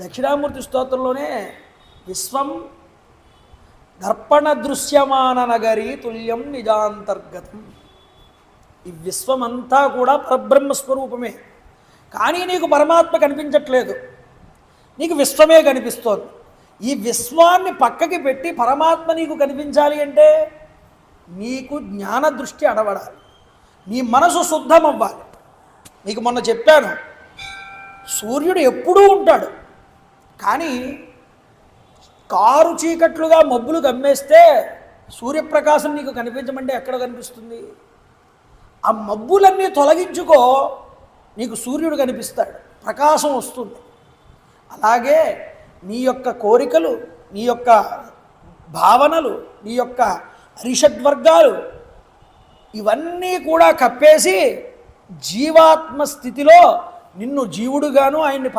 దక్షిణామూర్తి స్తోత్రంలోనే విశ్వం దర్పణ దృశ్యమాన నగరీ తుల్యం నిజాంతర్గతం. ఈ విశ్వమంతా కూడా పరబ్రహ్మస్వరూపమే, కానీ నీకు పరమాత్మ కనిపించట్లేదు, నీకు విశ్వమే కనిపిస్తోంది. ఈ విశ్వాన్ని పక్కకి పెట్టి పరమాత్మ నీకు కనిపించాలి అంటే నీకు జ్ఞాన దృష్టి అడవడాలి, నీ మనసు శుద్ధమవ్వాలి. నీకు మొన్న చెప్పాను, సూర్యుడు ఎప్పుడూ ఉంటాడు, కానీ కారు చీకట్లుగా మబ్బులు గమ్మేస్తే సూర్యప్రకాశం నీకు కనిపించమంటే ఎక్కడ కనిపిస్తుంది? ఆ మబ్బులన్నీ తొలగించుకో, నీకు సూర్యుడు కనిపిస్తాడు, ప్రకాశం వస్తుంది. అలాగే నీ యొక్క కోరికలు, నీ యొక్క భావనలు, నీ యొక్క అరిషడ్వర్గాలు ఇవన్నీ కూడా కప్పేసి జీవాత్మ స్థితిలో నిన్ను జీవుడుగాను ఆయన్ని